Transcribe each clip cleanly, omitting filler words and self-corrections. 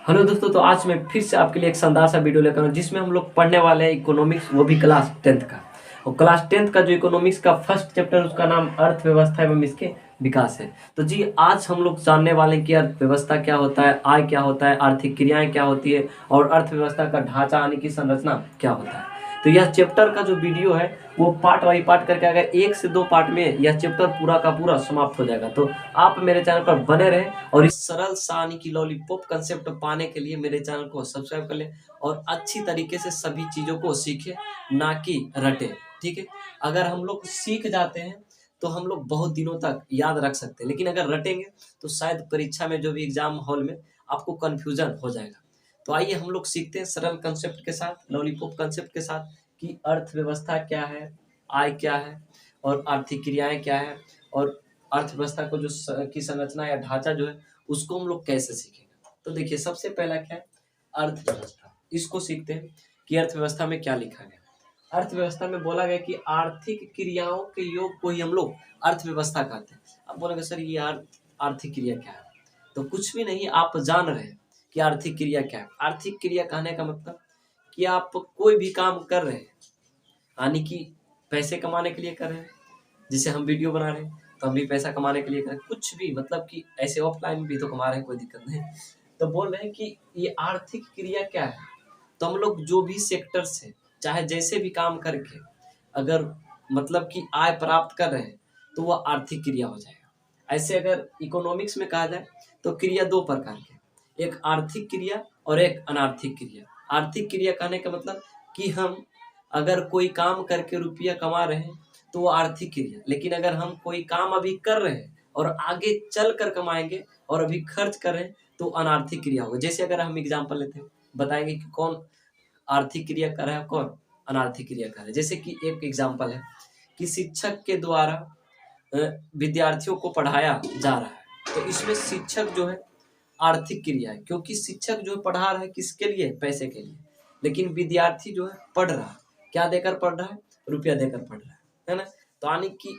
Hello दोस्तों, तो आज मैं फिर से आपके लिए एक शानदार सा वीडियो लेकर आया जिसमें हम लोग पढ़ने वाले हैं इकोनॉमिक्स, वो भी क्लास 10th का। और क्लास 10th का जो इकोनॉमिक्स का फर्स्ट चैप्टर, उसका नाम अर्थव्यवस्था एवं इसके विकास है। तो जी आज हम लोग जानने वाले हैं कि अर्थव्यवस्था क्या होता है, आय क्या होता है, आर्थिक क्रियाएं क्या होती है और अर्थव्यवस्था का ढांचा यानी कि संरचना क्या होता है। तो यह चैप्टर का जो वीडियो है वो पार्ट बाई पार्ट करके अगर 1 से 2 पार्ट में यह चैप्टर पूरा का पूरा समाप्त हो जाएगा। तो आप मेरे चैनल पर बने रहें और इस सरल सानी की लॉलीपॉप कंसेप्ट पाने के लिए मेरे चैनल को सब्सक्राइब कर लें और अच्छी तरीके से सभी चीज़ों को सीखें, ना कि रटे। ठीक है, अगर हम लोग सीख जाते हैं तो हम लोग बहुत दिनों तक याद रख सकते हैं, लेकिन अगर रटेंगे तो शायद परीक्षा में जो भी एग्जाम हॉल में आपको कन्फ्यूजन हो जाएगा। तो आइए हम लोग सीखते हैं सरल कंसेप्ट के साथ, लॉलीपॉप कंसेप्ट के साथ, कि अर्थव्यवस्था क्या है, आय क्या है और आर्थिक क्रियाएं क्या है और अर्थव्यवस्था को की संरचना या ढांचा जो है उसको हम लोग कैसे सीखेंगे। तो देखिए, सबसे पहला क्या है, अर्थव्यवस्था। इसको सीखते हैं कि अर्थव्यवस्था में क्या लिखा गया। अर्थव्यवस्था में बोला गया कि आर्थिक क्रियाओं के योग को ही हम लोग अर्थव्यवस्था कहते हैं। अब बोलेंगे सर ये आर्थिक क्रिया क्या है, तो कुछ भी नहीं, आप जान रहे हैं कि आर्थिक क्रिया क्या है। आर्थिक क्रिया कहने का मतलब कि आप कोई भी काम कर रहे हैं, यानी कि पैसे कमाने के लिए कर रहे हैं। जैसे हम वीडियो बना रहे हैं तो हम भी पैसा कमाने के लिए कर रहे हैं, कुछ भी, मतलब कि ऐसे ऑफलाइन भी तो कमा रहे हैं, कोई दिक्कत नहीं। तो बोल रहे हैं कि ये आर्थिक क्रिया क्या है। तो हम लोग जो भी सेक्टर से, चाहे जैसे भी काम करके अगर मतलब कि आय प्राप्त कर रहे हैं तो वह आर्थिक क्रिया हो जाएगा। ऐसे अगर इकोनॉमिक्स में कहा जाए तो क्रिया 2 प्रकार के, एक आर्थिक क्रिया और एक अनार्थिक क्रिया। आर्थिक क्रिया कहने का मतलब कि हम अगर कोई काम करके रुपया कमा रहे हैं तो वो आर्थिक क्रिया, लेकिन अगर हम कोई काम अभी कर रहे हैं और आगे चल कर कमाएंगे और अभी खर्च कर रहे हैं तो अनार्थिक क्रिया होगा। जैसे अगर हम एग्जाम्पल लेते हैं, बताएंगे कि कौन आर्थिक क्रिया कर रहा है, कौन अनार्थिक क्रिया कर रहा है। जैसे कि एक एग्जाम्पल है कि शिक्षक के द्वारा विद्यार्थियों को पढ़ाया जा रहा है, तो इसमें शिक्षक जो है आर्थिक क्रिया है, क्योंकि शिक्षक जो है पढ़ा रहा है किसके लिए, पैसे के लिए। लेकिन विद्यार्थी जो है पढ़ रहा है, क्या देकर पढ़ रहा है, रुपया देकर पढ़ रहा है ना। तो यानी कि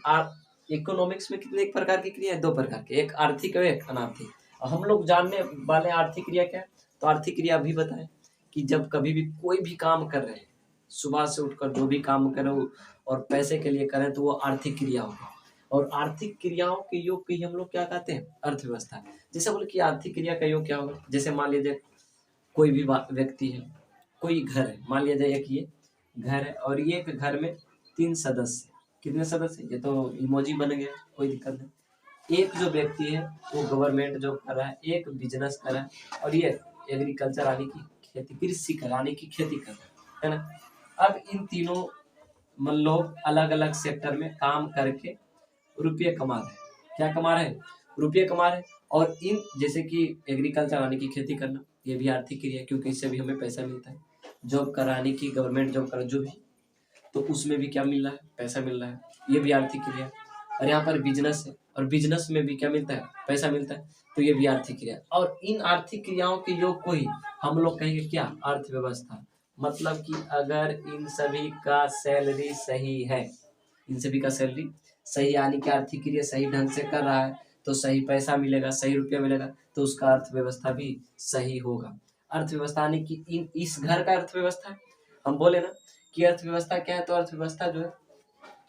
इकोनॉमिक्स में कितने एक प्रकार की क्रिया है, 2 प्रकार के, एक आर्थिक और एक अनार्थिक। और हम लोग जानने वाले आर्थिक क्रिया क्या है। तो आर्थिक क्रिया अभी बताएं कि जब कभी भी कोई भी काम कर रहे हैं, सुबह से उठकर जो भी काम करो और पैसे के लिए करें तो वो आर्थिक क्रिया होगा। और आर्थिक क्रियाओं के योग को ही हम लोग क्या कहते हैं, अर्थव्यवस्था। जैसे बोले कि आर्थिक क्रिया का योग क्या होगा, जैसे मान लीजिए कोई भी व्यक्ति है, कोई घर है, मान लिया जाए एक ये घर है और ये एक घर में 3 सदस्य, कितने सदस्य, ये तो इमोजी बन गया, कोई दिक्कत नहीं। एक जो व्यक्ति है वो गवर्नमेंट जॉब कर रहा है, एक बिजनेस कर रहा है और ये एग्रीकल्चर यानी कि खेती, कृषि कराने की खेती कर रहा है ना। अब इन तीनों लोग अलग अलग सेक्टर में काम करके रुपये कमा रहे हैं। क्या कमा रहे हैं, रुपये कमा रहे हैं। और इन जैसे कि एग्रीकल्चर यानी कि खेती करना, ये भी आर्थिक क्रिया है, क्योंकि इससे भी हमें पैसा मिलता है। जॉब कराने की, गवर्नमेंट जॉब करा जो भी, तो उसमें भी क्या मिल रहा है, पैसा मिल रहा है, ये भी आर्थिक क्रिया है। और यहाँ पर बिजनेस है और बिजनेस में भी क्या मिलता है, पैसा मिलता है, तो ये भी आर्थिक क्रिया है। और इन आर्थिक क्रियाओं के योग को ही हम लोग कहेंगे क्या, अर्थव्यवस्था। मतलब कि अगर इन सभी का सैलरी सही है, इन सभी का सैलरी सही यानी कि आर्थिक क्रिया सही ढंग से कर रहा है तो सही पैसा मिलेगा, सही रुपया मिलेगा, तो उसका अर्थव्यवस्था भी सही होगा। अर्थव्यवस्था यानी कि इन इस घर का अर्थव्यवस्था है। हम बोले ना कि अर्थव्यवस्था क्या है, तो अर्थव्यवस्था जो है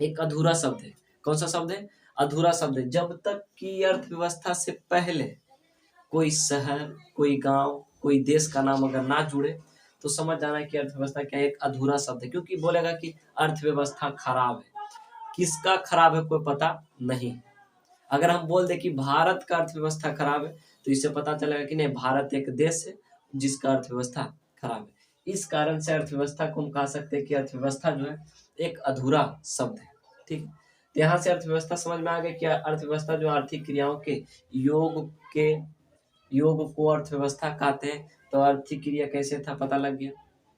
एक अधूरा शब्द है। कौन सा शब्द है, अधूरा शब्द है। जब तक कि अर्थव्यवस्था से पहले कोई शहर, कोई गांव, कोई देश का नाम अगर ना जुड़े तो समझ जाना है कि अर्थव्यवस्था क्या है, एक अधूरा शब्द है। क्योंकि बोलेगा कि अर्थव्यवस्था खराब है, किसका खराब है कोई पता नहीं। अगर हम बोल दें कि भारत का अर्थव्यवस्था खराब है तो इससे पता चलेगा कि नहीं, भारत एक देश है जिसका अर्थव्यवस्था खराब है। इस कारण से अर्थव्यवस्था को हम कह सकते हैं कि अर्थव्यवस्था जो है एक अधूरा शब्द है। ठीक, तो यहाँ से अर्थव्यवस्था समझ में आ गया कि अर्थव्यवस्था जो आर्थिक क्रियाओं के योग को अर्थव्यवस्था कहते हैं। तो आर्थिक क्रिया कैसे था, पता लग गया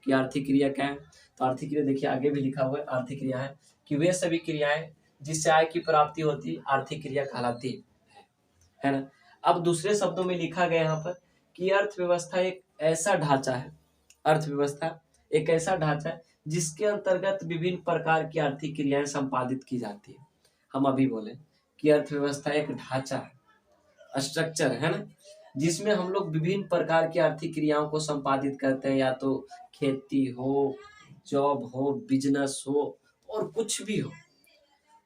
कि आर्थिक क्रिया क्या है। तो आर्थिक क्रिया देखिए आगे भी लिखा हुआ है, आर्थिक क्रिया है कि वे सभी क्रियाएं जिससे आय की प्राप्ति होती आर्थिक क्रिया कहलाती है ना। अब दूसरे शब्दों में लिखा गया यहाँ पर कि अर्थव्यवस्था एक ऐसा ढांचा है, अर्थव्यवस्था एक ऐसा ढांचा है जिसके अंतर्गत विभिन्न प्रकार की आर्थिक क्रियाएं संपादित की जाती है। हम अभी बोले कि अर्थव्यवस्था एक ढांचा है, स्ट्रक्चर है ना, जिसमें हम लोग विभिन्न प्रकार की आर्थिक क्रियाओं को संपादित करते हैं, या तो खेती हो, जॉब हो, बिजनेस हो, और कुछ भी हो,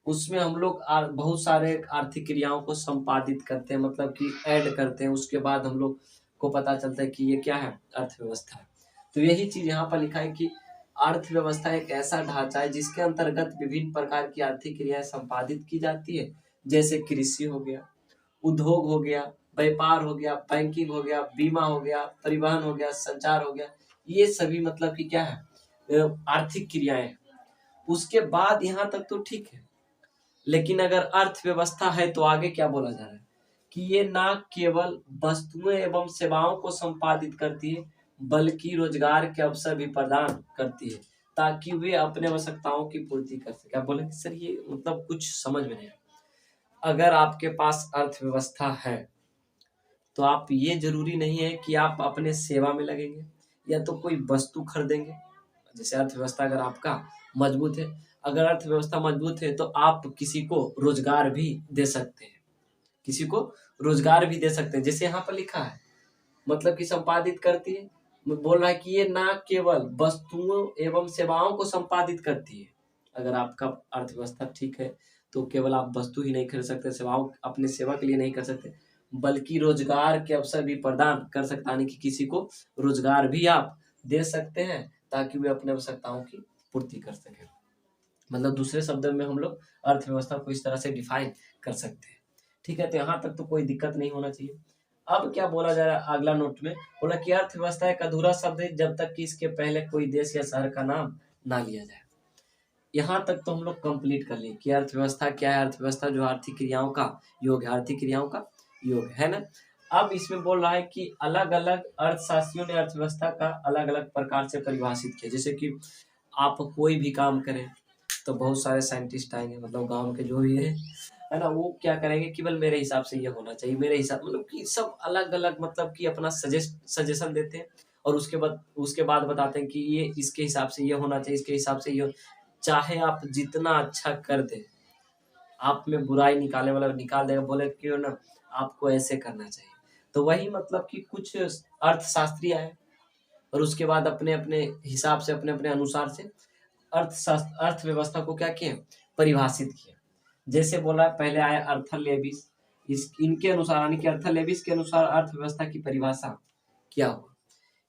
उसमें हम लोग बहुत सारे आर्थिक क्रियाओं को संपादित करते हैं, मतलब कि ऐड करते हैं। उसके बाद हम लोग को पता चलता है कि ये क्या है, अर्थव्यवस्था है। तो यही चीज यहाँ पर लिखा है कि अर्थव्यवस्था एक ऐसा ढांचा है जिसके अंतर्गत विभिन्न प्रकार की आर्थिक क्रियाएं संपादित की जाती है, जैसे कृषि हो गया, उद्योग हो गया, व्यापार हो गया, बैंकिंग हो गया, बीमा हो गया, परिवहन हो गया, संचार हो गया। ये सभी मतलब कि क्या है, आर्थिक क्रियाएं हैं। उसके बाद यहाँ तक तो ठीक है, लेकिन अगर अर्थव्यवस्था है तो आगे क्या बोला जा रहा है कि ये ना केवल वस्तुएं एवं सेवाओं को संपादित करती है, बल्कि रोजगार के अवसर भी प्रदान करती है, ताकि वे अपने आवश्यकताओं की पूर्ति कर सके। आप बोले सर ये मतलब कुछ समझ में नहीं आया। अगर आपके पास अर्थव्यवस्था है तो आप, ये जरूरी नहीं है कि आप अपने सेवा में लगेंगे या तो कोई वस्तु खरीदेंगे। जैसे अर्थव्यवस्था अगर आपका मजबूत है, अगर अर्थव्यवस्था मजबूत है तो आप किसी को रोजगार भी दे सकते हैं, किसी को रोजगार भी दे सकते हैं। जैसे यहाँ पर लिखा है, मतलब कि संपादित करती है, बोल रहा है कि ये ना केवल वस्तुओं एवं सेवाओं को संपादित करती है। अगर आपका अर्थव्यवस्था ठीक है तो केवल आप वस्तु ही नहीं खरीद सकते, सेवाओं अपने सेवा के लिए नहीं कर सकते, बल्कि रोजगार के अवसर भी प्रदान कर सकता, यानी कि किसी को रोजगार भी आप दे सकते हैं ताकि वे अपने आवश्यकताओं की पूर्ति कर सके। मतलब दूसरे शब्दों में हम लोग अर्थव्यवस्था को इस तरह से डिफाइन कर सकते हैं। ठीक है, तो यहाँ तक तो कोई दिक्कत नहीं होना चाहिए। अब क्या बोला जा रहा है अगला नोट में, बोला कि अर्थव्यवस्था एक अधूरा शब्द है जब तक कि इसके पहले कोई देश या शहर का नाम ना लिया जाए। यहाँ तक तो हम लोग कंप्लीट कर लिए कि अर्थव्यवस्था क्या है। अर्थव्यवस्था जो आर्थिक क्रियाओं का योग है, आर्थिक क्रियाओं का योग है ना। अब इसमें बोल रहा है कि अलग अलग अर्थशास्त्रियों ने अर्थव्यवस्था का अलग अलग प्रकार से परिभाषित किया। जैसे कि आप कोई भी काम करें तो बहुत सारे साइंटिस्ट आएंगे, मतलब गांव के जो भी है ना, वो क्या करेंगे, केवल मेरे हिसाब से ये होना चाहिए, मेरे हिसाब, मतलब कि सब अलग अलग मतलब कि अपना सजेशन देते हैं, और उसके बाद बताते हैं कि ये इसके हिसाब से ये होना चाहिए, इसके हिसाब से ये। चाहे आप जितना अच्छा कर दे, आप में बुराई निकालने वाला निकाल देगा, बोले क्यों ना आपको ऐसे करना चाहिए। तो वही मतलब कि कुछ अर्थशास्त्री आए और उसके बाद अपने अपने हिसाब से, अपने अपने अनुसार से अर्थव्यवस्था को क्या किए, परिभाषित किया। जैसे बोला पहले आया अर्थर लेविस, इस इनके अनुसार, यानी कि अर्थर लेविस के अनुसार अर्थव्यवस्था की परिभाषा क्या हुआ।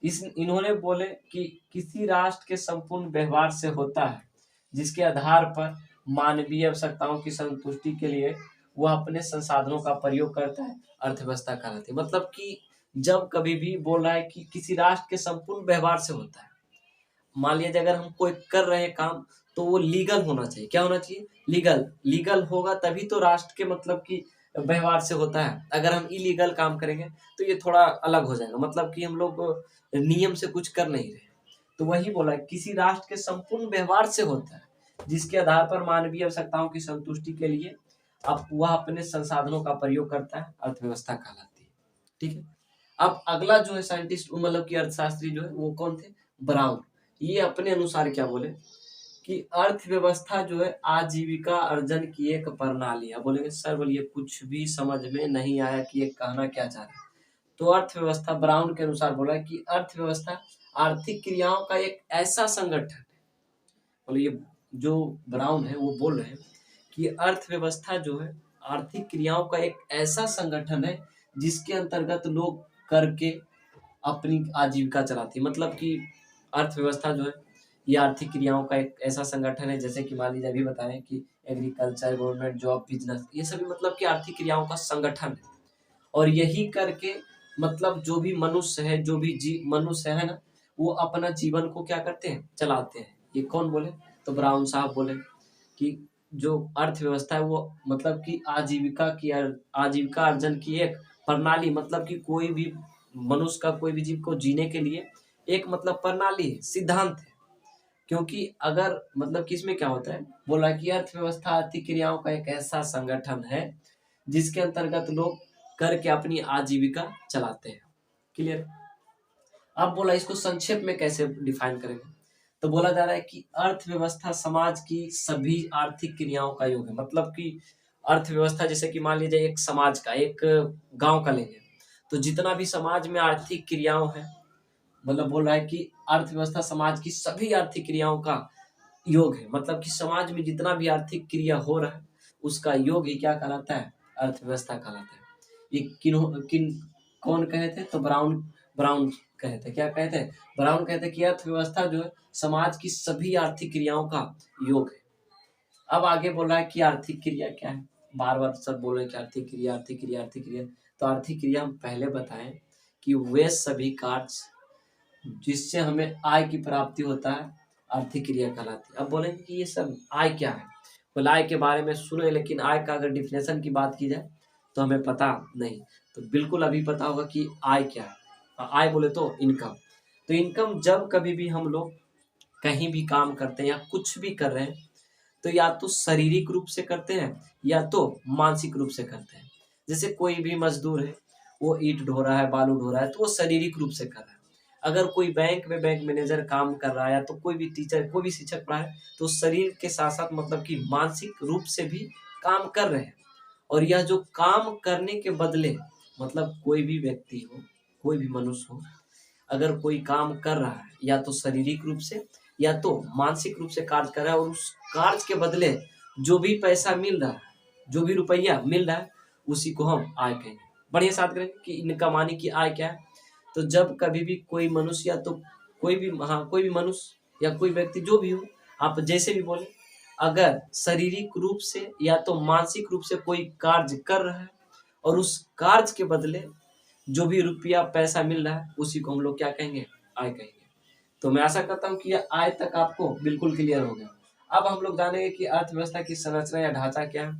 इस इन्होंने बोले कि किसी राष्ट्र के संपूर्ण व्यवहार से होता है जिसके आधार पर मानवीय आवश्यकताओं की संतुष्टि के लिए वह अपने संसाधनों का प्रयोग करता है, अर्थव्यवस्था कहलाती है। मतलब कि जब कभी भी बोल रहा है कि किसी राष्ट्र के संपूर्ण व्यवहार से होता है, मान लीजिए अगर हम कोई कर रहे हैं काम तो वो लीगल होना चाहिए। क्या होना चाहिए, लीगल। लीगल होगा तभी तो राष्ट्र के मतलब कि व्यवहार से होता है। अगर हम इलीगल काम करेंगे तो ये थोड़ा अलग हो जाएगा, मतलब कि हम लोग नियम से कुछ कर नहीं रहे। तो वही बोला किसी राष्ट्र के संपूर्ण व्यवहार से होता है जिसके आधार पर मानवीय आवश्यकताओं की संतुष्टि के लिए अब वह अपने संसाधनों का प्रयोग करता है, अर्थव्यवस्था कहलाती है। ठीक है। अब अगला जो है साइंटिस्ट, मतलब कि अर्थशास्त्री जो है वो कौन थे, ब्राउन। ये अपने अनुसार क्या बोले कि अर्थव्यवस्था जो है आजीविका अर्जन की एक प्रणाली है। बोलेंगे सर बोलिए कुछ भी समझ में नहीं आया कि ये कहना क्या चाह रहा है। तो अर्थव्यवस्था ब्राउन के अनुसार बोला कि अर्थव्यवस्था आर्थिक क्रियाओं का एक ऐसा संगठन है। बोलिए जो ब्राउन है वो बोल रहे हैं कि अर्थव्यवस्था जो है आर्थिक क्रियाओं का एक ऐसा संगठन है जिसके अंतर्गत लोग करके अपनी आजीविका चलाती है। मतलब कि अर्थव्यवस्था जो है ये आर्थिक क्रियाओं का एक ऐसा संगठन है, जैसे कि मान लीजिए अभी बताएं कि एग्रीकल्चर, गवर्नमेंट जॉब, बिजनेस, ये सभी मतलब कि आर्थिक क्रियाओं का संगठन है। और यही करके मतलब जो भी मनुष्य है, जो भी मनुष्य है ना, वो अपना जीवन को क्या करते हैं, चलाते हैं। ये कौन बोले, तो ब्राउन साहब बोले कि जो अर्थव्यवस्था है वो मतलब कि आजीविका अर्जन की एक प्रणाली, मतलब कि कोई भी मनुष्य का, कोई भी जीव को जीने के लिए एक मतलब प्रणाली है, सिद्धांत है। क्योंकि अगर मतलब कि इसमें क्या होता है, बोला कि अर्थव्यवस्था आर्थिक क्रियाओं का एक ऐसा संगठन है जिसके अंतर्गत लोग करके अपनी आजीविका चलाते हैं। क्लियर। अब बोला इसको संक्षेप में कैसे डिफाइन करेंगे, तो बोला जा रहा है कि अर्थव्यवस्था समाज की सभी आर्थिक क्रियाओं का योग है। मतलब कि अर्थव्यवस्था जैसे कि मान लीजिए एक समाज का, एक गांव का लेंगे तो जितना भी समाज में आर्थिक क्रियाओं है, मतलब बोल रहा है कि अर्थव्यवस्था समाज की सभी आर्थिक क्रियाओं का योग है। मतलब कि समाज में जितना भी आर्थिक क्रिया हो रहा है उसका योग ही क्या कहलाता है, अर्थव्यवस्था कहलाता है। ये किन कौन कहे थे, तो ब्राउन ब्राउन कहे थे। क्या कहते हैं, ब्राउन कहते हैं कि अर्थव्यवस्था जो है समाज की सभी आर्थिक क्रियाओं का योग है। अब आगे बोल रहा है कि आर्थिक क्रिया क्या है, बार बार सब बोल रहे हैं कि आर्थिक क्रिया आर्थिक क्रिया आर्थिक क्रिया। तो आर्थिक क्रिया हम पहले बताएं कि वे सभी कार्य जिससे हमें आय की प्राप्ति होता है आर्थिक क्रिया कहलाती है। अब बोलेंगे कि ये सब आय क्या है, बोले आय के बारे में सुने, लेकिन आय का अगर डिफिनेशन की बात की जाए तो हमें पता नहीं। तो बिल्कुल अभी पता होगा कि आय क्या है। आय बोले तो इनकम। तो इनकम जब कभी भी हम लोग कहीं भी काम करते हैं या कुछ भी कर रहे हैं तो या तो शारीरिक रूप से करते हैं या तो मानसिक रूप से करते हैं। जैसे कोई भी मजदूर है, वो ईंट ढो रहा है, बालू ढो रहा है, तो वो शारीरिक रूप से कर रहा है। अगर कोई बैंक में बैंक मैनेजर काम कर रहा है या तो कोई भी टीचर, कोई भी शिक्षक पढ़ा है, तो शरीर के साथ साथ मतलब कि मानसिक रूप से भी काम कर रहे हैं। और यह जो काम करने के बदले, मतलब कोई भी व्यक्ति हो, कोई भी मनुष्य हो, अगर कोई काम कर रहा है या तो शारीरिक रूप से या तो मानसिक रूप से कार्य कर रहा है, और उस कार्य के बदले जो भी पैसा मिल रहा है, जो भी रुपया मिल रहा है, उसी को हम आय कहेंगे। बढ़िया साथ करेंगे कि इनका मानी कि आय क्या है। तो जब कभी भी कोई मनुष्य या तो कोई भी, हाँ, कोई भी मनुष्य या कोई व्यक्ति जो भी हो, आप जैसे भी बोले, अगर शारीरिक रूप से या तो मानसिक रूप से कोई कार्य कर रहा है और उस कार्य के बदले जो भी रुपया पैसा मिल रहा है, उसी को हम लोग क्या कहेंगे, आय कहेंगे। तो मैं आशा करता हूँ कि यह आय तक आपको बिल्कुल क्लियर हो गया। अब हम लोग जानेंगे कि अर्थव्यवस्था की संरचना या ढांचा क्या है।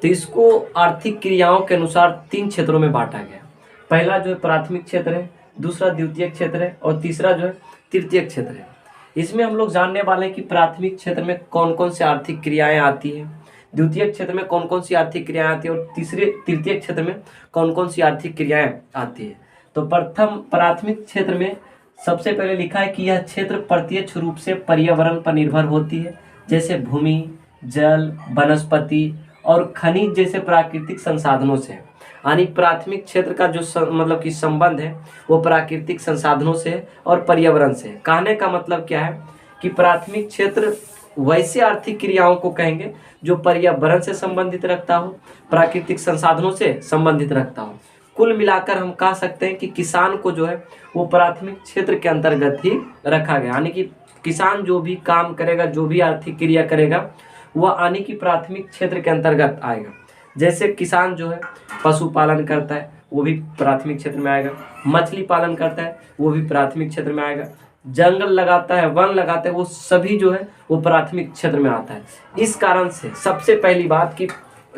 तो इसको आर्थिक क्रियाओं के अनुसार 3 क्षेत्रों में बांटा गया। पहला जो है प्राथमिक क्षेत्र है, दूसरा द्वितीयक क्षेत्र है और तीसरा जो है तृतीयक क्षेत्र है। इसमें हम लोग जानने वाले हैं कि प्राथमिक क्षेत्र में कौन कौन सी आर्थिक क्रियाएं आती है, द्वितीयक क्षेत्र में कौन कौन सी आर्थिक क्रियाएं आती है और तृतीयक क्षेत्र में कौन कौन सी आर्थिक क्रियाएं आती है। तो प्रथम प्राथमिक क्षेत्र में सबसे पहले लिखा है कि यह क्षेत्र प्रत्यक्ष रूप से पर्यावरण पर निर्भर होती है, जैसे भूमि, जल, वनस्पति और खनिज जैसे प्राकृतिक संसाधनों से। यानी प्राथमिक क्षेत्र का जो मतलब कि संबंध है वो प्राकृतिक संसाधनों से और पर्यावरण से। कहने का मतलब क्या है कि प्राथमिक क्षेत्र वैसे आर्थिक क्रियाओं को कहेंगे जो पर्यावरण से संबंधित रखता हो, प्राकृतिक संसाधनों से संबंधित रखता हो। कुल मिलाकर हम कह सकते हैं कि किसान को जो है वो प्राथमिक क्षेत्र के अंतर्गत ही रखा गया। यानी कि किसान जो भी काम करेगा, जो भी आर्थिक क्रिया करेगा, वह यानी कि प्राथमिक क्षेत्र के अंतर्गत आएगा। जैसे किसान जो है पशुपालन करता है, वो भी प्राथमिक क्षेत्र में आएगा। मछली पालन करता है, वो भी प्राथमिक क्षेत्र में आएगा। जंगल लगाता है, वन लगाता है, वो सभी जो है वो प्राथमिक क्षेत्र में आता है। इस कारण से सबसे पहली बात कि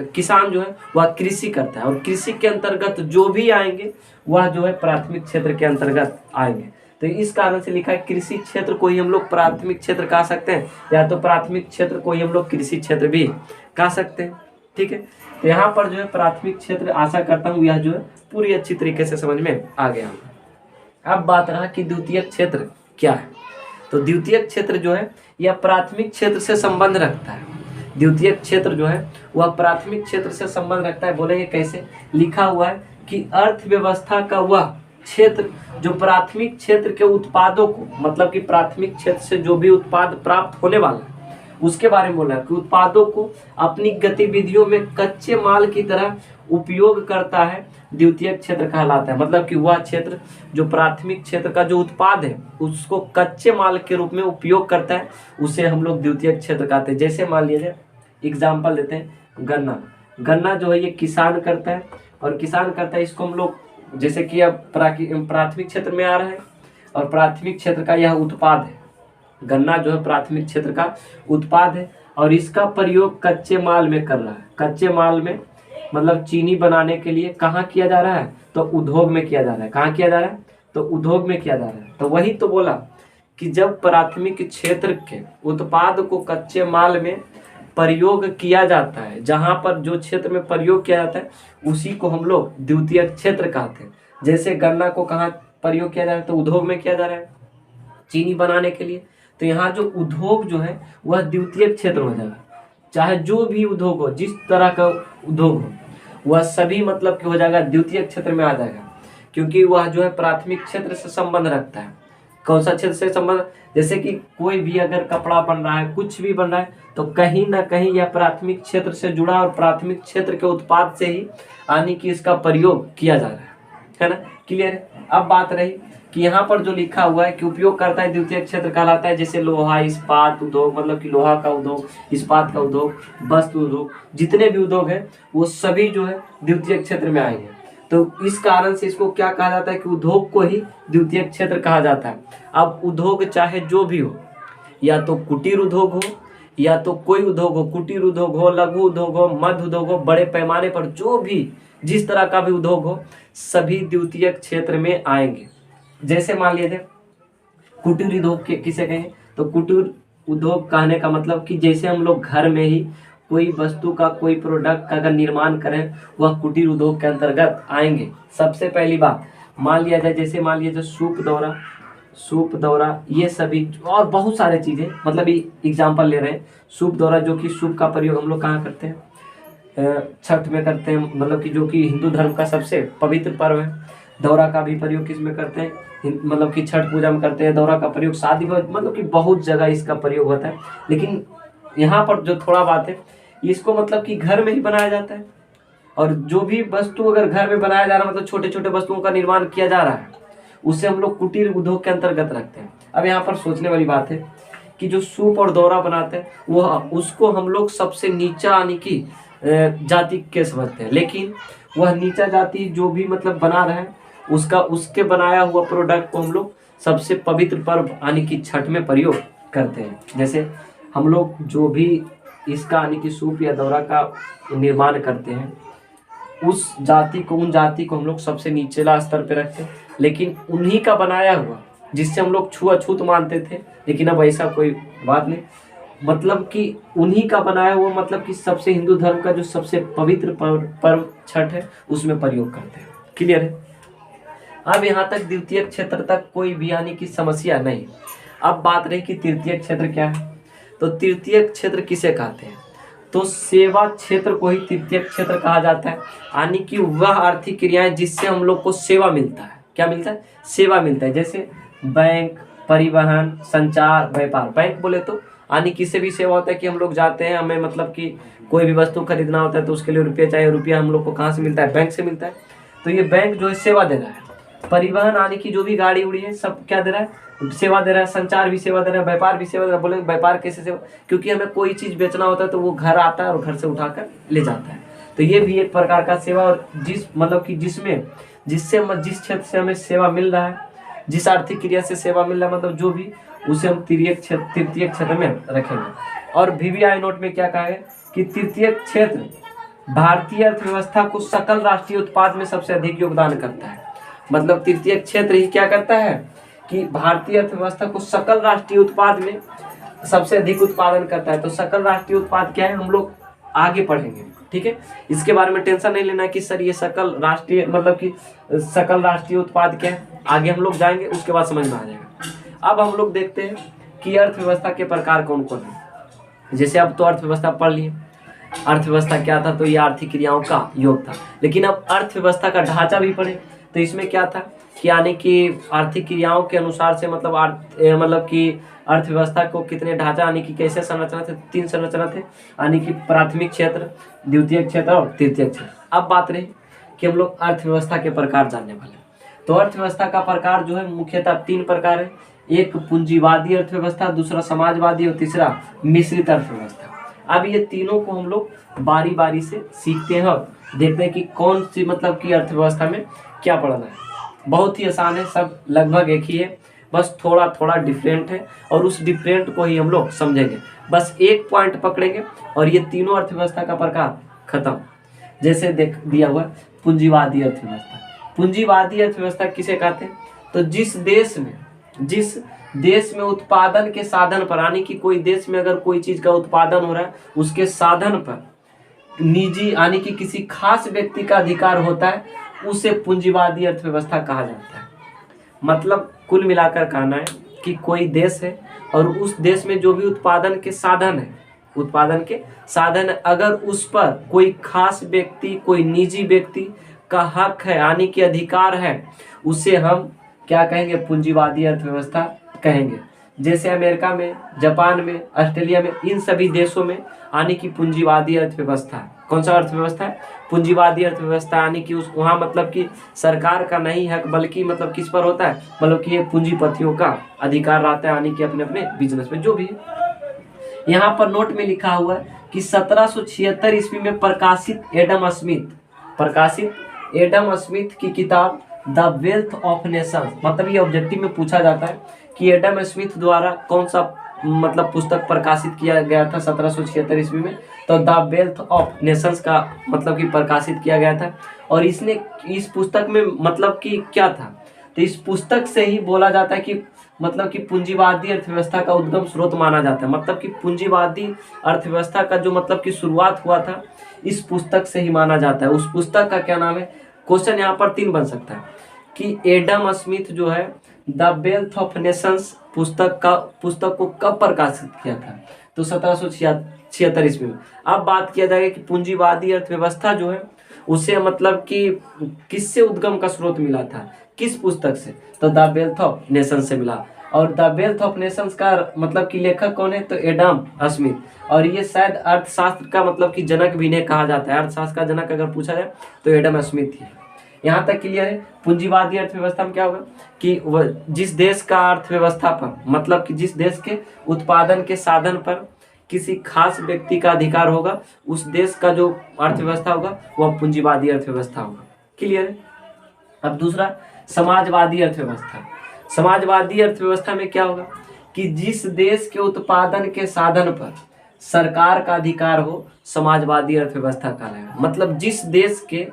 किसान जो है वह कृषि करता है, और कृषि के अंतर्गत जो भी आएंगे वह जो है प्राथमिक क्षेत्र के अंतर्गत आएंगे। तो इस कारण से लिखा है कृषि क्षेत्र को ही हम लोग प्राथमिक क्षेत्र कह सकते हैं, या तो प्राथमिक क्षेत्र को ही हम लोग कृषि क्षेत्र भी कह सकते हैं। ठीक है, तो यहाँ पर जो है प्राथमिक क्षेत्र, आशा करता हूँ यह जो है पूरी अच्छी तरीके से समझ में आ गया। अब बात रहा कि द्वितीयक क्षेत्र क्या है। तो द्वितीयक क्षेत्र जो है यह प्राथमिक क्षेत्र से संबंध रखता है। द्वितीयक क्षेत्र जो है वह प्राथमिक क्षेत्र से संबंध रखता है। बोलेंगे कैसे, लिखा हुआ है कि अर्थव्यवस्था का वह क्षेत्र जो प्राथमिक क्षेत्र के उत्पादों को, मतलब कि प्राथमिक क्षेत्र से जो भी उत्पाद प्राप्त होने वाला है उसके बारे में बोला है कि उत्पादों को अपनी गतिविधियों में कच्चे माल की तरह उपयोग करता है, द्वितीयक क्षेत्र कहलाता है। मतलब कि वह क्षेत्र जो प्राथमिक क्षेत्र का जो उत्पाद है उसको कच्चे माल के रूप में उपयोग करता है, उसे हम लोग द्वितीयक क्षेत्र कहते हैं। जैसे मान लीजिए एग्जाम्पल देते हैं, गन्ना जो है ये किसान करता है, और किसान करता है इसको हम लोग, जैसे कि अब प्राथमिक क्षेत्र में आ रहा है और प्राथमिक क्षेत्र का यह उत्पाद है। गन्ना जो है प्राथमिक क्षेत्र का उत्पाद है और इसका प्रयोग कच्चे माल में कर रहा है। कच्चे माल में मतलब चीनी बनाने के लिए कहाँ किया जा रहा है, तो उद्योग में किया जा रहा है। कहाँ किया जा रहा है, तो उद्योग में किया जा रहा है। तो वही तो बोला कि जब प्राथमिक क्षेत्र के उत्पाद को कच्चे माल में प्रयोग किया जाता है, जहाँ पर जो क्षेत्र में प्रयोग किया जाता है उसी को हम लोग द्वितीयक क्षेत्र कहते हैं। जैसे गन्ना को कहाँ प्रयोग किया जा रहा है, तो उद्योग में किया जा रहा है चीनी बनाने के लिए। तो यहाँ जो उद्योग जो है वह द्वितीयक क्षेत्र हो जाएगा। चाहे जो भी उद्योग हो, जिस तरह का उद्योग हो, वह सभी मतलब कि हो जाएगा द्वितीयक क्षेत्र में आ जाएगा। क्योंकि वह जो है प्राथमिक क्षेत्र से संबंध रखता है। कौन सा क्षेत्र से संबंध? जैसे कि कोई भी अगर कपड़ा बन रहा है, कुछ भी बन रहा है, तो कहीं ना कहीं यह प्राथमिक क्षेत्र से जुड़ा और प्राथमिक क्षेत्र के उत्पाद से ही यानी कि इसका प्रयोग किया जा रहा है ना। क्लियर है? अब बात रही कि यहाँ पर जो लिखा हुआ है कि उपयोग करता है द्वितीय क्षेत्र कहलाता है, जैसे लोहा इस्पात उद्योग, मतलब कि लोहा का उद्योग, इस्पात का उद्योग, वस्त्र उद्योग, जितने भी उद्योग है वो सभी जो है द्वितीय क्षेत्र में आएंगे। तो इस कारण से इसको क्या कहा जाता है कि उद्योग को ही द्वितीय क्षेत्र कहा जाता है। अब उद्योग चाहे जो भी हो, या तो कुटीर उद्योग हो या तो कोई उद्योग हो, कुटीर उद्योग हो, लघु उद्योग हो, मध्य उद्योग हो, बड़े पैमाने पर जो भी जिस तरह का भी उद्योग हो, सभी द्वितीय क्षेत्र में आएंगे। जैसे मान लीजिए कुटीर उद्योग किसे कहें? तो कुटीर उद्योग कहने का मतलब कि जैसे हम लोग घर में ही कोई वस्तु का, कोई प्रोडक्ट का अगर निर्माण करें, वह कुटीर उद्योग के अंतर्गत आएंगे। सबसे पहली बात मान लिया जाए, जैसे मान लिया जाए सूप दौरा, ये सभी और बहुत सारे चीजें, मतलब एग्जाम्पल ले रहे हैं। सूप दौरा, जो कि सूप का प्रयोग हम लोग कहाँ करते हैं? छठ में करते हैं, मतलब कि जो कि हिंदू धर्म का सबसे पवित्र पर्व है। दौरा का भी प्रयोग किस में करते हैं? मतलब कि छठ पूजा में करते हैं। दौरा का प्रयोग शादी में, मतलब कि बहुत जगह इसका प्रयोग होता है। लेकिन यहाँ पर जो थोड़ा बात है, इसको मतलब कि घर में ही बनाया जाता है। और जो भी वस्तु अगर घर में बनाया जा रहा है, मतलब छोटे छोटे वस्तुओं का निर्माण किया जा रहा है, उसे हम लोग कुटीर उद्योग के अंतर्गत रखते हैं। अब यहाँ पर सोचने वाली बात है कि जो सूप और दौरा बनाते हैं, वो उसको हम लोग सबसे नीचा यानी कि जाति के समझते हैं। लेकिन वह नीचा जाति जो भी मतलब बना रहे हैं, उसके बनाया हुआ प्रोडक्ट को हम लोग सबसे पवित्र पर्व यानी कि छठ में प्रयोग करते हैं। जैसे हम लोग जो भी इसका यानी कि सूप या दौरा का निर्माण करते हैं, उस जाति को, उन जाति को हम लोग सबसे निचला स्तर पे रखते हैं। लेकिन उन्हीं का बनाया हुआ, जिससे हम लोग छुआछूत मानते थे, लेकिन अब ऐसा कोई बात नहीं, मतलब कि उन्हीं का बनाया हुआ, मतलब कि सबसे हिंदू धर्म का जो सबसे पवित्र पर्व छठ है, उसमें प्रयोग करते हैं। क्लियर है? अब यहाँ तक द्वितीय क्षेत्र तक कोई भी यानी कि समस्या नहीं। अब बात रही कि तृतीय क्षेत्र क्या है। तो तृतीय क्षेत्र किसे कहते हैं? तो सेवा क्षेत्र को ही तृतीय क्षेत्र कहा जाता है। यानी कि वह आर्थिक क्रियाएं जिससे हम लोग को सेवा मिलता है। क्या मिलता है? सेवा मिलता है। जैसे बैंक, परिवहन, संचार, व्यापार। बैंक बोले तो यानी किसी भी सेवा होता है कि हम लोग जाते हैं, हमें मतलब कि कोई भी वस्तु खरीदना होता है तो उसके लिए रुपया चाहिए, रुपया हम लोग को कहाँ से मिलता है? बैंक से मिलता है। तो ये बैंक जो है सेवा दे रहा है। परिवहन यानी कि जो भी गाड़ी उड़ी है, सब क्या दे रहा है? सेवा दे रहा है। संचार भी सेवा दे रहा है, व्यापार भी सेवा दे रहा है। बोले व्यापार कैसे सेवा? क्योंकि हमें कोई चीज बेचना होता है तो वो घर आता है और घर से उठाकर ले जाता है। तो ये भी एक प्रकार का सेवा, और मतलब कि जिस क्षेत्र से हमें सेवा मिल रहा है, जिस आर्थिक क्रिया से सेवा मिल रहा है, मतलब जो भी, उसे हम तृतीय क्षेत्र में रखेंगे। और VVI नोट में क्या कहा है कि तृतीय क्षेत्र भारतीय अर्थव्यवस्था को सकल राष्ट्रीय उत्पाद में सबसे अधिक योगदान करता है। मतलब तृतीय क्षेत्र ही क्या करता है कि भारतीय अर्थव्यवस्था को सकल राष्ट्रीय उत्पाद में सबसे अधिक उत्पादन करता है। तो सकल राष्ट्रीय उत्पाद क्या है, हम लोग आगे पढ़ेंगे। ठीक है, इसके बारे में टेंशन नहीं लेना कि सर ये सकल राष्ट्रीय, मतलब कि सकल राष्ट्रीय उत्पाद क्या है, आगे हम लोग जाएंगे, उसके बाद समझ में आ जाएगा। अब हम लोग देखते हैं कि अर्थव्यवस्था के प्रकार कौन कौन है। जैसे अब तो अर्थव्यवस्था पढ़ लिए, अर्थव्यवस्था क्या था? तो ये आर्थिक क्रियाओं का योग था। लेकिन अब अर्थव्यवस्था का ढांचा भी पढ़े, तो इसमें क्या था कि यानी कि आर्थिक क्रियाओं के अनुसार से मतलब कि अर्थव्यवस्था को कितने ढांचा यानी कि कैसे संरचना थे? 3 संरचना थे, यानी कि प्राथमिक क्षेत्र, द्वितीय क्षेत्र और तृतीय क्षेत्र। अब बात रही कि हम लोग अर्थव्यवस्था के प्रकार जानने वाले। तो अर्थव्यवस्था का प्रकार जो है मुख्यतः 3 प्रकार है। एक पूंजीवादी अर्थव्यवस्था, दूसरा समाजवादी और तीसरा मिश्रित अर्थव्यवस्था। अब ये तीनों को हम लोग बारी बारी से सीखते हैं और देखते हैं कि कौन सी मतलब कि अर्थव्यवस्था में क्या पढ़ना है। बहुत ही आसान है, सब लगभग एक ही है, बस थोड़ा थोड़ा डिफरेंट है, और उस डिफरेंट को ही हम लोग समझेंगे। बस एक पॉइंट पकड़ेंगे और ये तीनों अर्थव्यवस्था का प्रकार खत्म। जैसे देख दिया हुआ पूंजीवादी अर्थव्यवस्था। पूंजीवादी अर्थव्यवस्था किसे कहते हैं? तो जिस देश में उत्पादन के साधन पर, यानी कि कोई देश में अगर कोई चीज का उत्पादन हो रहा है, उसके साधन पर निजी यानी कि किसी खास व्यक्ति का अधिकार होता है, उसे पूंजीवादी अर्थव्यवस्था कहा जाता है। मतलब कुल मिलाकर कहना है कि कोई देश है और उस देश में जो भी उत्पादन के साधन अगर उस पर कोई खास व्यक्ति, कोई निजी व्यक्ति का हक है यानी कि अधिकार है, उसे हम क्या कहेंगे? पूंजीवादी अर्थव्यवस्था कहेंगे। जैसे अमेरिका में, जापान में, ऑस्ट्रेलिया में, इन सभी देशों में यानी कि पूंजीवादी अर्थव्यवस्था है। कौन सा अर्थव्यवस्था है? पूंजीवादी अर्थव्यवस्था, यानी कि उस वहाँ मतलब कि सरकार का नहीं हक, बल्कि मतलब किस पर होता है? मतलब कि ये पूंजीपतियों का अधिकार रहता है, यानी कि अपने अपने बिजनेस में जो भी है। यहाँ पर नोट में लिखा हुआ है कि 1776 ईस्वी में प्रकाशित एडम स्मिथ की किताब द वेल्थ ऑफ नेशन, मतलब ये ऑब्जेक्टिव में पूछा जाता है कि एडम स्मिथ द्वारा कौन सा मतलब पुस्तक प्रकाशित किया गया था 1776 ईस्वी में? तो द वेल्थ ऑफ नेशंस का मतलब कि प्रकाशित किया गया था। और इसने इस पुस्तक में मतलब कि क्या था? तो इस पुस्तक से ही बोला जाता है कि मतलब कि पूंजीवादी अर्थव्यवस्था का उद्गम स्रोत माना जाता है। मतलब कि पूंजीवादी अर्थव्यवस्था का जो मतलब कि शुरुआत हुआ था इस पुस्तक से ही माना जाता है। उस पुस्तक का क्या नाम है? क्वेश्चन यहाँ पर 3 बन सकता है कि एडम स्मिथ जो है द वेल्थ ऑफ नेशंस पुस्तक को कब प्रकाशित किया था? तो 1776 ईस्वी में। अब बात किया जाएगा कि पूंजीवादी अर्थव्यवस्था जो है उसे मतलब कि किससे उद्गम का स्रोत मिला था, किस पुस्तक से? तो द वेल्थ ऑफ नेशन से मिला। और द वेल्थ ऑफ नेशंस का मतलब कि लेखक कौन है? तो एडम स्मिथ। और ये शायद अर्थशास्त्र का मतलब कि जनक भी इन्हें कहा जाता है। अर्थशास्त्र का जनक अगर पूछा जाए तो एडम स्मिथ ही है। यहाँ तक क्लियर है? पूंजीवादी अर्थव्यवस्था में क्या होगा कि वह जिस देश का अर्थव्यवस्था पर मतलब कि जिस देश के उत्पादन के साधन पर किसी खास व्यक्ति का अधिकार होगा, उस देश का जो अर्थव्यवस्था होगा वह पूंजीवादी अर्थव्यवस्था होगा। क्लियर है? अब दूसरा, समाजवादी अर्थव्यवस्था। समाजवादी अर्थव्यवस्था में क्या होगा कि जिस देश के उत्पादन के साधन पर सरकार का अधिकार हो, समाजवादी अर्थव्यवस्था कहलाएगा। मतलब जिस देश के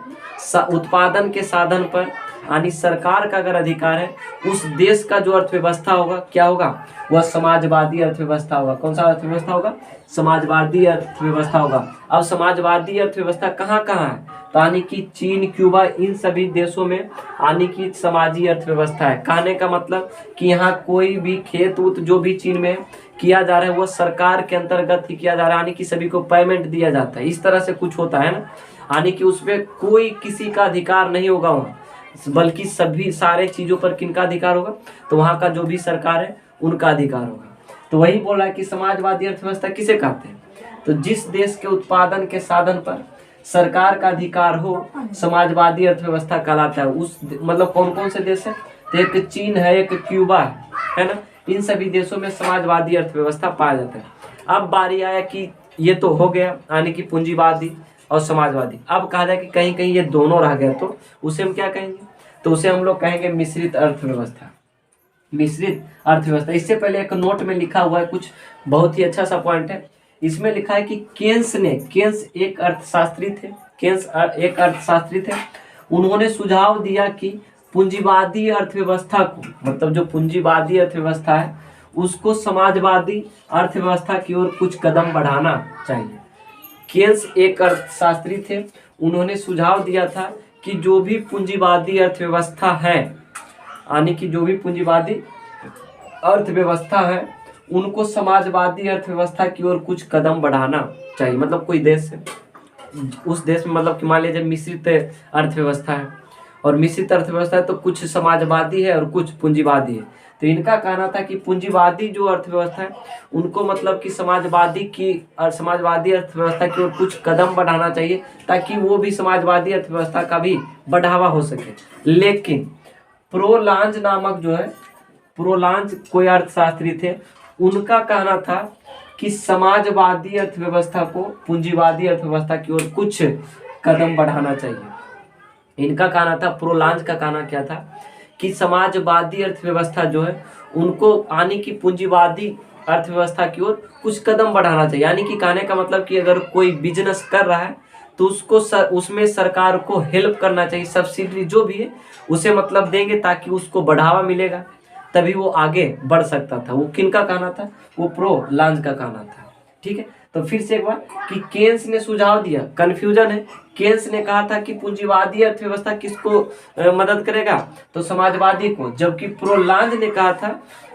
उत्पादन के साधन पर यानी सरकार का अगर अधिकार है, उस देश का जो अर्थव्यवस्था होगा क्या होगा? वह समाजवादी अर्थव्यवस्था होगा। कौन सा अर्थव्यवस्था होगा? समाजवादी अर्थव्यवस्था होगा। अब समाजवादी अर्थव्यवस्था कहाँ कहाँ है? तो यानी कि चीन, क्यूबा, इन सभी देशों में यानी कि समाजी अर्थव्यवस्था है। कहने का मतलब कि यहाँ कोई भी खेत उत जो भी चीन में किया जा रहा है वो सरकार के अंतर्गत ही किया जा रहा है, यानी कि सभी को पेमेंट दिया जाता है। इस तरह से कुछ होता है ना, यानी कि उसमें कोई किसी का अधिकार नहीं होगा वहाँ, बल्कि सभी सारे चीजों पर किनका अधिकार होगा? तो वहाँ का जो भी सरकार है उनका अधिकार होगा। तो वही बोला है कि समाजवादी अर्थव्यवस्था किसे कहते हैं? तो जिस देश के उत्पादन के साधन पर सरकार का अधिकार हो, समाजवादी अर्थव्यवस्था कहलाता है। उस मतलब कौन कौन से देश है? तो एक चीन है, एक क्यूबा है ना, इन सभी देशों में समाजवादी अर्थव्यवस्था पाया जाता है। अब बारी आया कि ये तो हो गया यानी कि पूंजीवादी और समाजवादी। अब कहा जाए कि कहीं कहीं ये दोनों रह गए तो उसे हम क्या कहेंगे? तो उसे हम लोग कहेंगे मिश्रित अर्थव्यवस्था। मिश्रित अर्थव्यवस्था। इससे पहले एक नोट में लिखा हुआ है कुछ बहुत ही अच्छा सा पॉइंट है। इसमें लिखा है कि केन्स एक अर्थशास्त्री थे। उन्होंने सुझाव दिया कि पूंजीवादी अर्थव्यवस्था को, मतलब जो पूंजीवादी अर्थव्यवस्था है उसको समाजवादी अर्थव्यवस्था की ओर कुछ कदम बढ़ाना चाहिए। केन्स एक अर्थशास्त्री थे, उन्होंने सुझाव दिया था कि जो भी पूंजीवादी अर्थव्यवस्था है यानी कि जो भी पूंजीवादी अर्थव्यवस्था है उनको समाजवादी अर्थव्यवस्था की ओर कुछ कदम बढ़ाना चाहिए। मतलब कोई देश है, उस देश में मतलब कि मान लीजिए मिश्रित अर्थव्यवस्था है, और मिश्रित अर्थव्यवस्था है तो कुछ समाजवादी है और कुछ पूंजीवादी है। तो इनका कहना था कि पूंजीवादी जो अर्थव्यवस्था है उनको मतलब कि समाजवादी अर्थव्यवस्था की ओर कुछ कदम बढ़ाना चाहिए, ताकि वो भी समाजवादी अर्थव्यवस्था का भी बढ़ावा हो सके। लेकिन प्रोलांज कोई अर्थशास्त्री थे, उनका कहना था कि समाजवादी अर्थव्यवस्था को पूंजीवादी अर्थव्यवस्था की ओर कुछ कदम बढ़ाना चाहिए। इनका कहना था, प्रोलांज का कहना क्या था कि समाजवादी अर्थव्यवस्था जो है उनको यानी कि पूंजीवादी अर्थव्यवस्था की ओर कुछ कदम बढ़ाना चाहिए। यानी कि कहने का मतलब कि अगर कोई बिजनेस कर रहा है तो उसको उसमें सरकार को हेल्प करना चाहिए, सब्सिडी जो भी है उसे मतलब देंगे ताकि उसको बढ़ावा मिलेगा, तभी वो आगे बढ़ सकता था। वो किनका कहना था? वो प्रोलांज का कहना था। ठीक है, तो फिर से एक बार कि केन्स ने सुझाव दिया, कंफ्यूजन है। केन्स ने कहा था कि पूंजीवादी अर्थव्यवस्था किसको मदद करेगा? तो समाजवादी को, जबकि प्रोलांज ने कहा था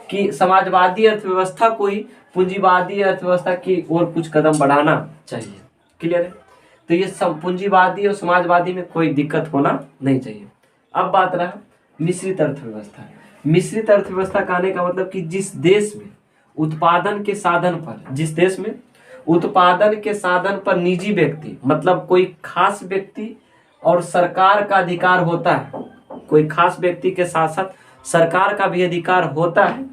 कि समाजवादी अर्थव्यवस्था को ही पूंजीवादी अर्थव्यवस्था की ओर कुछ कदम बढ़ाना चाहिए। क्लियर है? तो ये पूंजीवादी और समाजवादी में कोई दिक्कत होना नहीं चाहिए। अब बात रहा मिश्रित अर्थव्यवस्था। मिश्रित अर्थव्यवस्था कहने का मतलब कि जिस देश में उत्पादन के साधन पर निजी व्यक्ति मतलब कोई खास व्यक्ति और सरकार का अधिकार होता है, कोई खास व्यक्ति के साथ साथ सरकार का भी अधिकार होता है,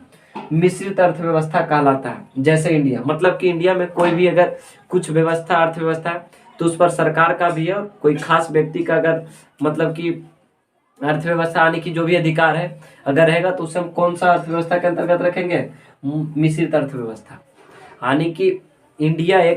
मिश्रित अर्थव्यवस्था कहलाता है। जैसे इंडिया, मतलब कि इंडिया में कोई भी अगर कुछ व्यवस्था अर्थव्यवस्था है तो उस पर सरकार का भी है और कोई खास व्यक्ति का अगर मतलब कि अर्थव्यवस्था आने की जो भी अधिकार है अगर रहेगा तो उसे हम कौन सा अर्थव्यवस्था के अंतर्गत रखेंगे? मिश्रित अर्थव्यवस्था। यानी कि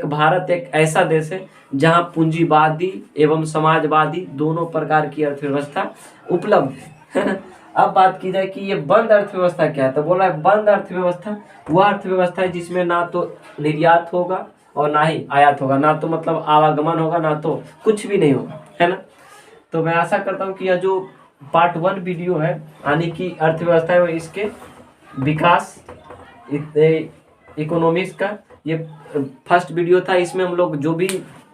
भारत एक ऐसा देश है जहां पूंजीवादी एवं समाजवादी दोनों प्रकार की अर्थव्यवस्था उपलब्ध है ना। अब बात की जाए कि ये बंद अर्थव्यवस्था क्या है, तो बोला है बंद अर्थव्यवस्था वह अर्थव्यवस्था है जिसमें ना तो निर्यात होगा और ना ही आयात होगा, ना तो मतलब आवागमन होगा, ना तो कुछ भी नहीं होगा, है ना। तो मैं आशा करता हूँ कि यह जो पार्ट 1 वीडियो है यानी कि अर्थव्यवस्था है इसके विकास इकोनॉमिक्स का ये फर्स्ट वीडियो था। इसमें हम लोग जो भी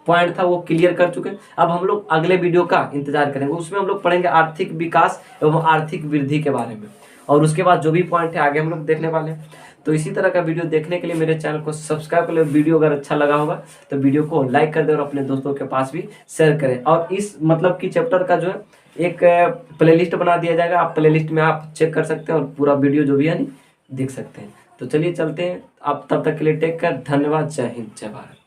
पॉइंट था वो क्लियर कर चुके। अब हम लोग अगले वीडियो का इंतजार करेंगे, उसमें हम लोग पढ़ेंगे आर्थिक विकास एवं आर्थिक वृद्धि के बारे में, और उसके बाद जो भी पॉइंट है आगे हम लोग देखने वाले हैं। तो इसी तरह का वीडियो देखने के लिए मेरे चैनल को सब्सक्राइब कर ले। वीडियो अगर अच्छा लगा होगा तो वीडियो को लाइक कर दे और अपने दोस्तों के पास भी शेयर करें। और इस मतलब कि चैप्टर का जो है एक प्लेलिस्ट बना दिया जाएगा, आप प्लेलिस्ट में आप चेक कर सकते हैं और पूरा वीडियो जो भी है देख सकते हैं। तो चलिए चलते हैं, आप तब तक के लिए टेक केयर, धन्यवाद, जय हिंद, जय भारत।